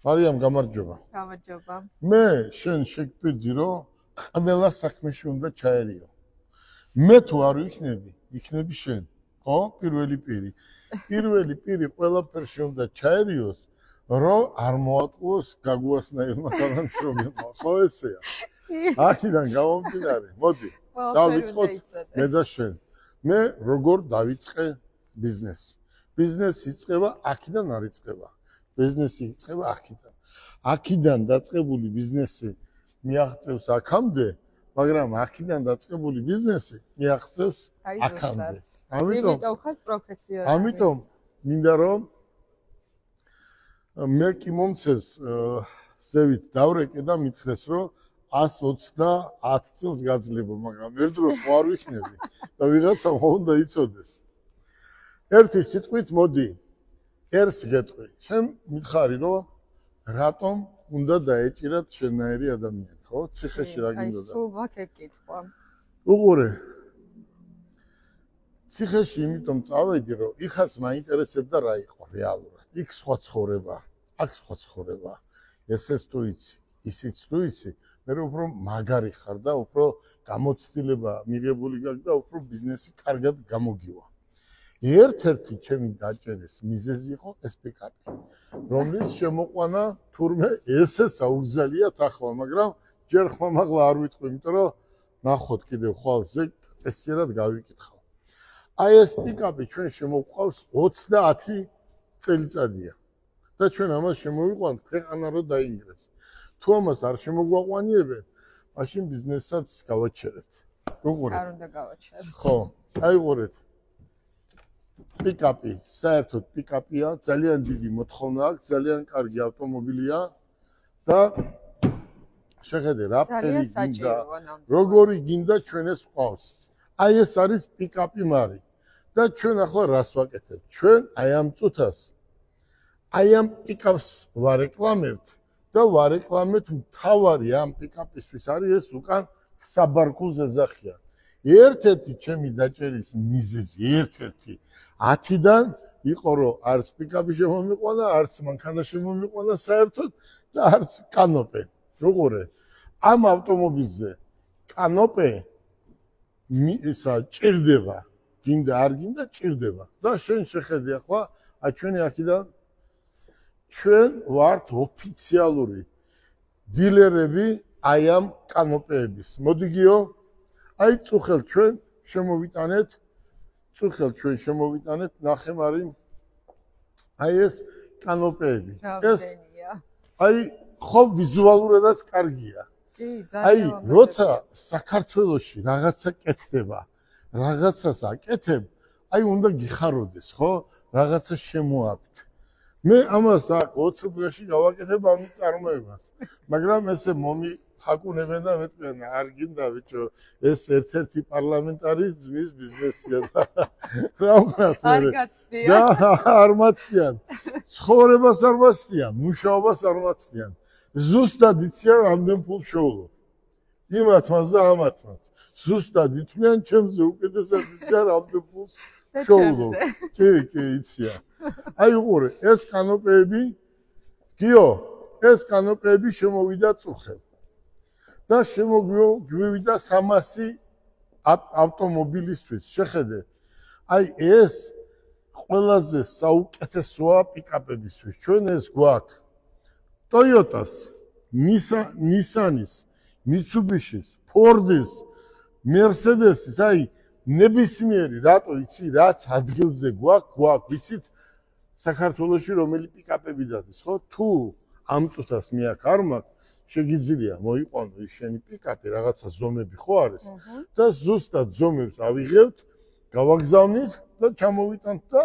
მარიამ გამარჯობა. გამარჯობა. მე შენ შეგგვიდი რომ ყველა საქმეში უნდა ჩაერიო. მე თუ არ იქნები შენ. ხო? პირველი პირი ყველაფერში უნდა ჩაერიოს, რომ არ მოატყუოს გაგუასნაირმა თანამშრომლებმა. ხო ესეა? აქედან გამომდინარე, მოდი, დავიწყოთ მე და შენ. მე როგორ დავიწყე ბიზნესს? ბიზნესი იწყება აქედან არ იწყება. ბიზნესი იწყება აქედან. აქედან დაწყებული ბიზნესი მიაღწევს აქამდე, მაგრამ აქედან დაწყებული ბიზნესი მიაღწევს აქამდე. ამიტომ ხარ პროფესიონალი. ამიტომ მინდა რომ მე კი მომცეს ზევით დავრეკე და მითხრეს რომ 130 წელს გაძლება, მაგრამ ერთ დროს არ ვიქნები და ვიღაცა უნდა იცოდეს. ერთი სიტყვით მოდი ერს გეტყვი. შენ მითხარი რომ რატომ უნდა დაეჭირათ შენაირი ადამიანი, ხო? ციხეში რა გინდოდა? აი, სულ ვაქ ეკითხვა. უყურე. ციხეში იმიტომ წავედი, რომ იქაც მაინტერესებდა რა იყო რეალურად. იქ სხვა ცხოვრება, აქ სხვა ცხოვრება. ესეც თუ იცი, ისიც თუ იცი, მე უფრო მაგარი ხარ და უფრო გამოცდილება მიღებული გაქვს და უფრო ბიზნესი კარგად გამოგივა. ერთ-ერთი ჩემი დაჭერის მიზეზი იყო ეს პიკაპი, რომლის შემოყვანა თურმე ესეც აუგზალიათ ახლა, მაგრამ ჯერ ხმამაღლა არ ვიტყვი, იმიტომ რომ ნახოთ კიდევ ხვალზე წესიერად გავიკითხავ. აი ეს პიკაპი ჩვენ შემოყვავს 30 წელიწადია და ჩვენ ამას შემოვიყვანთ ქვეყანა რომ დაინგრეს. თუ ამას არ შემოგვაყვანიებენ, მაშინ ბიზნესაც გავაჩერებთ. უყურეთ. არ უნდა გავაჩერებთ. ხო, აი უყურეთ. პიკაპი, საერთოდ პიკაპია, ძალიან დიდი მოთხოვნა აქვს, ძალიან კარგი ავტომობილია და შეხედე რა ფერი გინდა, როგორი გინდა ჩვენ ეს ყავს. აი ეს არის პიკაპი მარი და ჩვენ ახლა რას ვაკეთებთ? ჩვენ აი ამ წუთას აი ამ პიკაპს ვარეკლამებთ და ვარეკლამებთ მთავარი ამ პიკაპისთვის არის ეს უკან საბარკულს ეძახიან. ერთ-ერთი ჩემი დაჭერის მიზეზი, ერთ-ერთი 10-დან იყო რომ არც პიკაპი შემომიყვანა, არც მანქანა შემომიყვანა საერთოდ და არც კანოპე. უყურე, ამ ავტომობილზე კანოპე ისა ჭირდება, გინდა არ გინდა ჭირდება და შენ შეხედე ახლა ჩვენი აქედან ჩვენ ვართ ოფიციალური დილერები აი ამ კანოპეების. მოდი გიო, აი წუხელ ჩვენ შემოვიტანეთ ნახევარი აი ეს კანოპეები. ეს აი ხო ვიზუალურადაც კარგია. კი, ძალიან. აი როცა საქართველოში რაღაცა კეთდება, რაღაცას აკეთებ, აი უნდა გიხაროდეს, ხო? რაღაცა შემოაქვთ. მე ამას აქ 20 დღეში გავაკეთებ ამის წარმოებას, მაგრამ ესე ხაკუნებენ და მეტყვიან არ გინდა ბიჭო ეს ერთ-ერთი პარლამენტარის ძმის ბიზნესია და რა ვქნათ მე არ გაცდიან არ მაცდიან ცხოვრებას არ მაცდიან მუშაობას არ მაცდიან ზუსტად იციან რამდენ ფულს შოულობ იმათმაც და ამათმაც ზუსტად ითვლიან ჩემზე უკეთესად იციან რამდენ ფულს შოულობ კი იციან აი უყურე ეს კანოპეები გიო ეს კანოპეები შემოვიდა წუხელ და შემოგვივიდა 300 ავტომობილისთვის. შეხედე. აი ეს ყველაზე საუკეთესოა პიკაპებისთვის. ჩვენ ეს გვაქვს Toyotas, Nissanis, Mitsubishis, Fordis, Mercedesis, აი ნებისმიერი რატო იცი რაც ადგილზე გვაქვს, ვიცით საქართველოში რომელი პიკაპები დადის, ხო? თუ ამ წუთას მე აქ არ მაქვს შეგიძლია მოიყვანო ის შენი პიკაპი, რაღაცა ზომები ხო არის და ზუსტად ზომებს ავიღებთ, გავაგზავნით და ჩამოვიტანთ და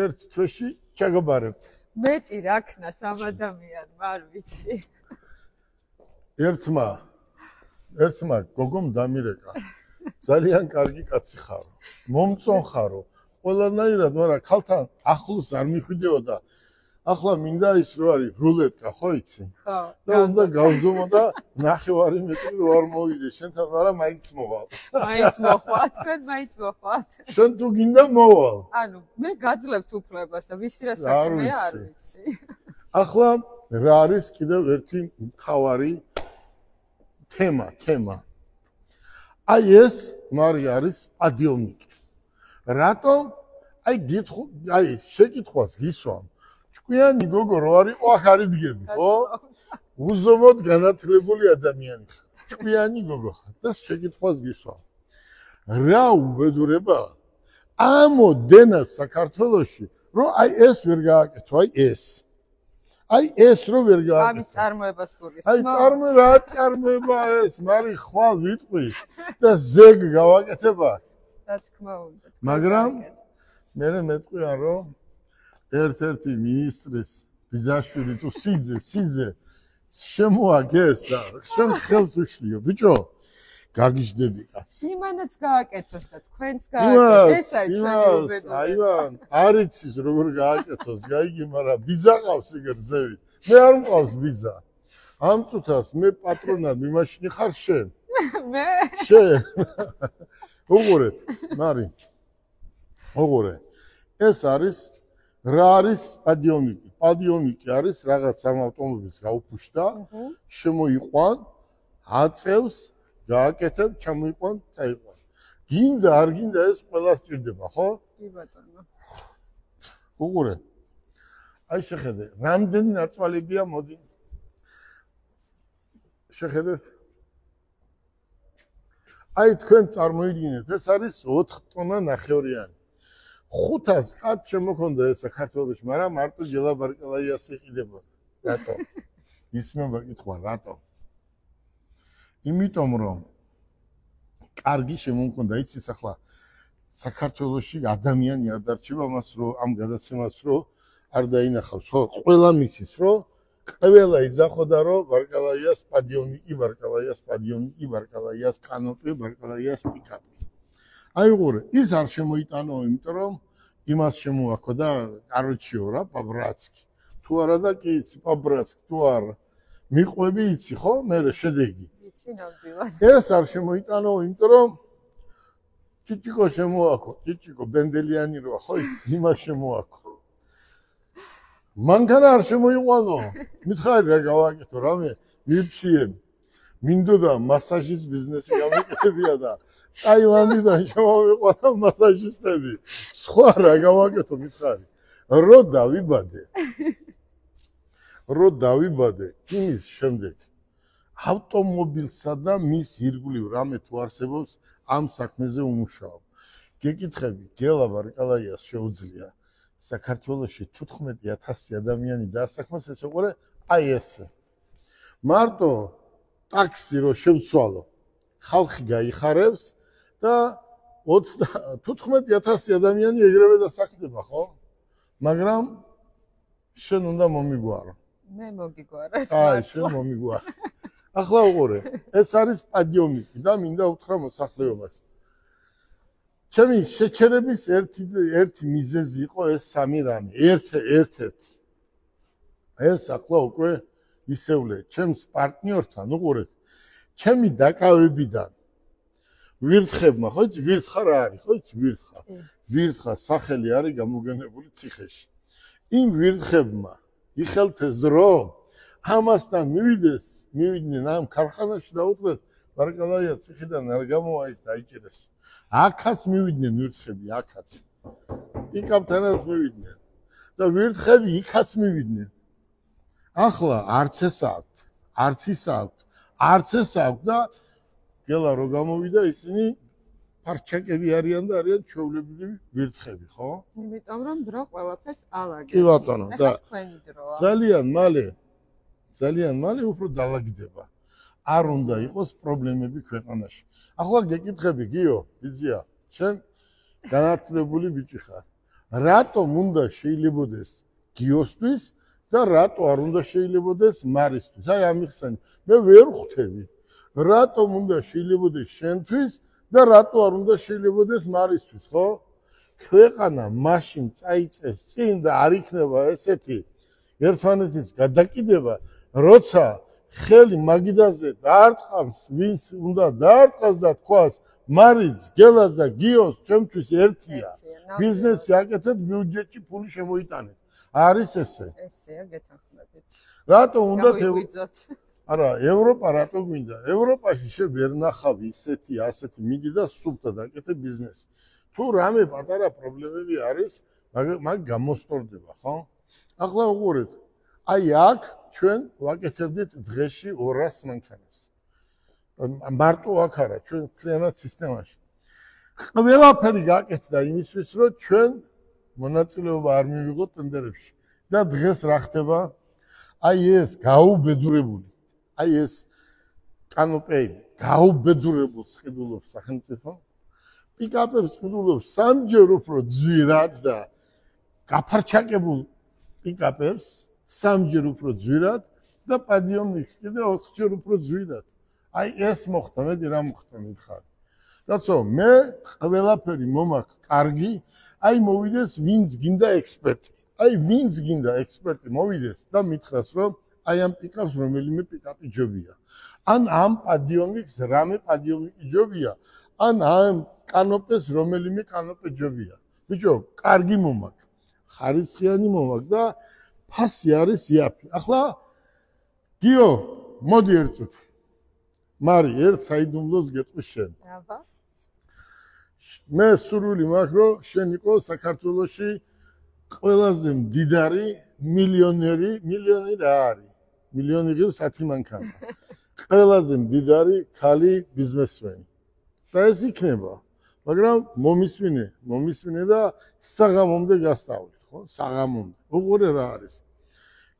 ერთ თვეში ჩაგაბარებთ. მეტი რა ქნას ამ ადამიანმა არ ვიცი. ერთმა გოგომ დამირეკა. ძალიან კარგი კაცი ხარო. მომწონ ხარო. ყველანაირად, მაგრამ ქალთან ახლოს არ მიხვიდეოდა. ახლა მინდა ის რო არის რულეტკა, ხო იცი? ხო. და უნდა გავზომო და 9 მეტრი რო არ მოვიდე შენთან, მაგრამ მაინც მოვალ. მაინც მოხვა, თქვენ მაინც მოხვათ. შენ თუ გინდა მოვალ. ანუ მე გაძლევთ უფლებას და ვიცი რა საქმეა არ ვიცი. ახლა რა არის კიდევ ერთი მთავარი თემა. აი ეს მარი არის პადიონიკი. რატომ? აი შეკითხვას გისვამ. ჭკვიანი გოგო რო არისო აქ არიდგები, ხო? უზომოდ განათლებული ადამიანი ხარ. ჭკვიანი გოგო ხარ და შეკითხვას გისვამ. რა უბედურება ამოდენას საქართველოში, რომ აი ეს ვერ გააკეთო, აი ეს რო ვერ გააკეთო. ამის წარმოებას გულისხმობ. აი რა წარმოება ეს, მარი ხვალ ვიტყვი და ზეგ გავაკეთება. რა თქმა უნდა. მაგრამ მე მეტყვიან რომ ერთ-ერთი მინისტრის ბიძაშვილი თუ სიძე შემოაგეს და შენ ხელს უშლიო ბიჭო გაგიჟდები კაცი იმანაც გააკეთოს და თქვენც გააკეთეთ ეს არის ჩვენი უბედურება აივან არიცის როგორ გააკეთოს გაიგი მაგრამ ბიძა ყავს ეგ რძევით მე არ მყავს ბიძა ამ წუთას მე პატრონად მიმაშინი ხარ შენ მე შენ უყურეთ მარი უყურე ეს არის რა არის პადიონიკი? პადიონიკი არის რაღაც ამ ავტომობილს გაუფუშდა, შემოიყვან, აწევს, გააკეთებ, ჩამოიყვან, წაიყვან. გინდა არ გინდა ეს ყველა სჭირდება, ხო? კი ბატონო. უყურე. აი შეხედე, რამდენი ნაწვალებია მოდი. შეხედეთ. აი თქვენ წარმოიდგინეთ, ეს არის 4 ტონა ნახევრიანი. 500 კაც შემოქონდა ეს საქართველოში, მაგრამ მარტო ჯელაბარკალაიას იყიდება. რატო? ისმება კითხვა, რატო? იმიტომ რომ კარგი შემოქონდა, იცის ახლა საქართველოში ადამიანი არ დარჩება მას რომ ამ გადაცემას რომ არ დაინახავს. ხო, ყველა მიცის რომ ყველა იძახოდა რომ ბარკალაიას პადიონიკი, ბარკალაიას კანოპი, ბარკალაიას პიკაპი. აი უყურე, ის არ შემოიტანო, იმიტომ რომ იმას შემოაქო და კაროჩიო რა, პაბრაცკი. თუ არა და კი იცი, პაბრაცკი, თუ არა. მიყვები იცი, ხო? მე შედეგი. იცი ნამდვილად. ეს არ შემოიტანო, იმიტომ რომ ჭიჭიკო შემოაქო, ჭიჭიკო ბენდელიანი როა, ხო იცი, იმას შემოაქო. მანქან არ შემოიყვანო. მითხარი რა გავაკეთო, რამე მიფშიებ. მინდოდა მასაჟის ბიზნესი გამეკეთებია და ტაილანდიდან შემოვიყვანა მასაჟისტები. სხვა რა გავაკეთო მითხარი. რო დავიბადე იმის შემდეგ ავტომობილსა და მის ირგვლივ რამე თუ არსებობს ამ საქმეზე უმუშაობ. გეკითხები, გელა ბარკალაიას შეუძლია საქართველოში 15000 ადამიანი დაასაქმოს ეს უყურე აი ესე. მარტო ტაქსი რო შევცვალო ხალხი გაიხარებს და 15000 ადამიანი ეგრევე დასაქმდება, ხო? მაგრამ შენ უნდა მომიგვარო. მე მოგიგვარა. აი, შენ მომიგვარო. ახლა უყურე, ეს არის პადიონიკი და მინდა უთხრა მოსახლეობას. ჩემი შეჩერების ერთი მიზეზი იყო ეს სამი რამე. ერთ-ერთი. ეს ახლა უკვე ისევლე, ჩემს პარტნიორთან უყურეთ. ჩემი დაკავებიდან ვირთხებმა, ხო იცი, ვირთხა რა არის, ხო იცი, ვირთხა. ვირთხა სახელი არის გამოგენებული ციხეში. იმ ვირთხებმა იხელთეს რომ ამასთან მივიდნენ ამ ქარხანაში და უთხრეს ბარკალაია ციხიდან არ გამოვა ის დაიჭირეს. აქაც მივიდნენ ვირთხები, აქაც. პიკაპთანაც მივიდნენ და ვირთხები იქაც მივიდნენ. ახლა არც ეს აქვს, არც ის აქვს, არც ეს აქვს და გელა რო გამოვიდა ისინი პარჩაკები არიან და არიან ჩვეულებრივი ვირთხები, ხო? იმიტომ რომ დრო ყველაფერს ალაგებს. კი ბატონო, და თქვენი დროა. ძალიან მალე უფრო დაალაგდება. არ უნდა იყოს პრობლემები ქვეყანაში. ახლა გეკითხები, გიო, ბიძია, შენ განათლებული ბიჭი ხარ. რატომ უნდა შეიძლებოდეს გიოსთვის და რატო არ უნდა შეიძლებოდეს მარისთვის? აი ამიხსენი, მე ვერ ხვდები. რატომ უნდა შეიძლებოდეს შენთვის და რატო არ უნდა შეიძლებოდეს მარისთვის, ხო? ქვეყანა მაშინ წაიწევს წინ და არ იქნება ესეთი ერთმანეთის გადაკიდება, როცა ხელი მაგიდაზე დაარტყამს, ვინც უნდა დაარტყას და თქვას მარიც, გელას და გიოს ჩემთვის ერთია. ბიზნესი აკეთეთ, ბიუჯეტში ფული შემოიტანეთ. არის ესე. ესეა გეთანხმებით. რატო უნდა გავიღვიძოთ. არა, ევროპა რატო გვინდა? ევროპაში შე ვერ ნახავი ასეთი მიდი და სულთა დაკეთე ბიზნესი. თუ რამე პატარა პრობლემები არის, მაგ გამოსტორდება, ხო? ახლა უყურეთ. აი აქ ჩვენ ვაკეთებდით დღეში 200 მანქანას. მარტო აქ არა, ჩვენ მთლიანად სისტემაში. ყველაფერი გაკეთდა იმისთვის, რომ ჩვენ მონაწილეობა არ მივიღოთ ტენდერებში. და დღეს რა ხდება? აი ეს გაუბედურებული. აი ეს კანოპეები გაუბედურებულს ყიდულობს სახელმწიფო. პიკაპებს ყიდულობს სამჯერ უფრო ძვირად და გაფარჩაკებულ პიკაპებს სამჯერ უფრო ძვირად და პადიომნიკს კიდე 4ჯერ უფრო ძვირად. აი ეს მოხდა, მედი რა მოხდა მითხარ. რაცო მე ყველაფერი მომაქვს კარგი, აი მოვიდეს ვინც გინდა ექსპერტი. აი ვინც გინდა ექსპერტი მოვიდეს და მითხრას რომ აი ამ პიკაპს რომელიმე პიკაპი ჯობია. ან ამ პადიომნიკს რამე პადიომნიკი ჯობია. ან ამ კანოპეს რომელიმე კანოპე ჯობია. ბიჭო, კარგი მომაქვს. ხარისხიანი მომაქვს და ფასი არის იაფი. ახლა გიო, მოდი ერთ წუთი. მარი, ერთ საიდუმლოს გეტყვი შენ. აბა. მე სურვილი მაქვს, რომ შენ იყო საქართველოში ყველაზე მდიდარი მილიონი რა არის? მილიონი ღირს 10 მანქანა. ყველაზე მდიდარი ქალი ბიზნესმენი. და ეს იქნება. მაგრამ მომისმინე და საღამომდე გასწავლით, ხო? საღამომდე. უყურე რა არის.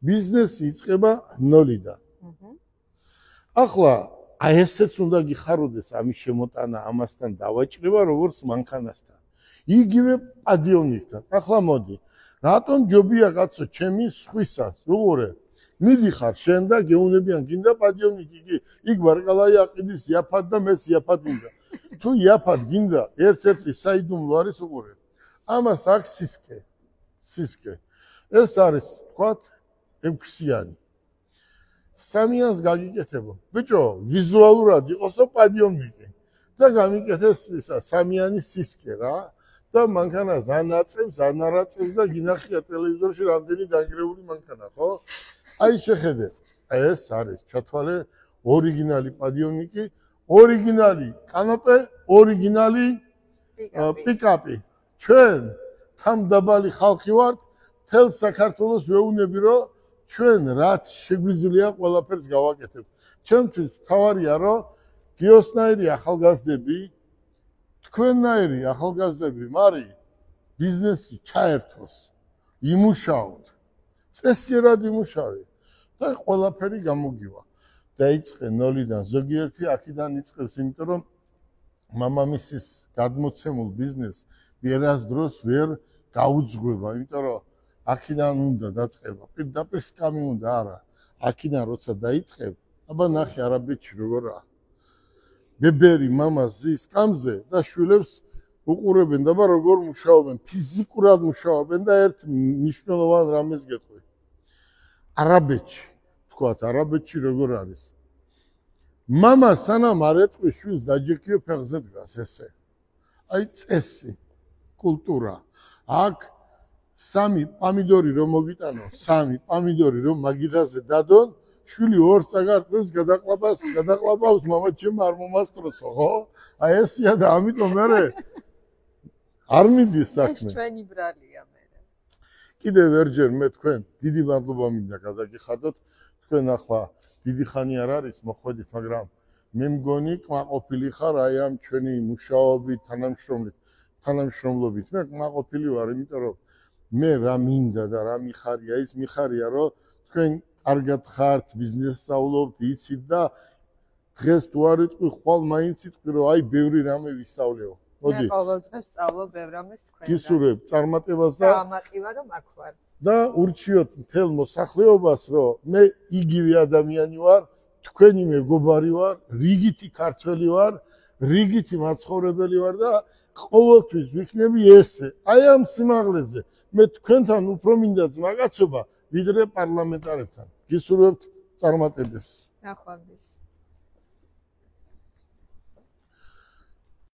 ბიზნესი იწყება ნოლიდან. ახლა აი ესეც უნდა გიხაროდეს ამის შემოტანა ამასთან დავაჭრება როგორც მანქანასთან. იგივე პადიომნიკთან. ახლა მოდი. რატომ ჯობია კაცო ჩემი სხვისას? უყურე. მიდიხარ შენ და გეუნებიან გინდა პადიომნიკი კი იქ ბარკალაი აყიდის იაფად და მეც იაფად მინდა. თუ იაფად გინდა ერთ-ერთი საიდუმლო არის უყურე. ამას აქვს სისკე. ეს არის თქვათ 6-იანი. 3-იანს გაგიკეთებო. ბიჭო, ვიზუალურად იყოსო პადიომნიკი და გამიკეთეს ისა 3-იანი სისკე რა. და მანქანას ანაწევს, ანარაწევს და გინახია ტელევიზორში რამდენი დაგრეული მანქანა, ხო? აი შეხედე. ეს არის ჩათვალე ორიგინალი პადიომნიკი, ორიგინალი კანოპე, ორიგინალი პიკაპი. ჩვენ თამდაბალი ხალხი ვართ, თელ საქართველოს ვეუბნები, რომ ჩვენ რაც შეგვიძლია ყველაფერს გავაკეთებთ. ჩემთვის თავარია, რომ გიოსნაირი ახალგაზრდები, თქვენნაირი ახალგაზრდები, მარი ბიზნესი ჩაერთოს, იმუშაოთ. წესიერად იმუშავე და ყველაფერი გამოგივა. დაიწყე ნოლიდან, ზოგიერთი აქედან იწყებს, იმიტომ რომ მამამისის გადმოცემულ ბიზნესს ვერასდროს ვერ გაუძღვება, იმიტომ რომ აქედან უნდა დაწყება. პირდაპირ სკამი უნდა არა. აქედან როცა დაიწყებ, აბა ნახე არაბეთში როგორაა. ბებერი მამას ზის სკამზე და შვილებს უყურებენ და როგორ მუშაობენ, ფიზიკურად მუშაობენ და ერთ მნიშვნელოვან რამეს გეტყვი. არაბეთში, თქვათ, არაბეთში როგორ არის? მამა სანამ არ ეტყვის შვილს დაჯექიო ფეხზე დგას ესე. აი წესი, კულტურა. აქ 3 პამიდორი რომ მოგიტანო, 3 პამიდორი რომ მაგიდაზე დადონ, შვილი 2 წაგარტყევს გადაყლაპავს მამა ჩემ არ მომასწროსო, ხო? აი ესია და ამიტომ მე არ მიდის საქმე. ეს ჩვენი ბრალია მე. კიდევ ერჯერ მე თქვენ დიდი მადლობა მინდა გადაგიხადოთ. თქვენ ახლა დიდი ხანი არ არის მოხვედით, მაგრამ მე მგონი კმაყოფილი ხარ აი ამ ჩვენი მუშაობით, თანამშრომლობით. მე კმაყოფილი ვარ, იმიტომ რომ მე რა მინდა და რა მიხარია, ის მიხარია, რომ თქვენ კარგად ხართ, ბიზნესს სწავლობთ, იცით და დღეს თუ არ იტყვი, ხვალ მაინც იტყვი, რომ აი ბევრი რამე ვისწავლეო. მოდი. მე ყოველდღე სწავლობ ბევრ რამეს თქვენგან. გისურვებ წარმატებას და ამატივა რომ აქ ვარ. და ურჩიოთ მთელ მოსახლეობას, რომ მე იგივე ადამიანი ვარ, თქვენი მეგობარი ვარ, რიგითი ქართველი ვარ, რიგითი მაცხოვრებელი ვარ და ყოველთვის ვიქნები ესე. აი ამ სიმაღლეზე მე თქვენთან უფრო მინდა ძმაკაცობა, ვიდრე პარლამენტარებთან. გისურვებთ წარმატებებს. ნახვამდის.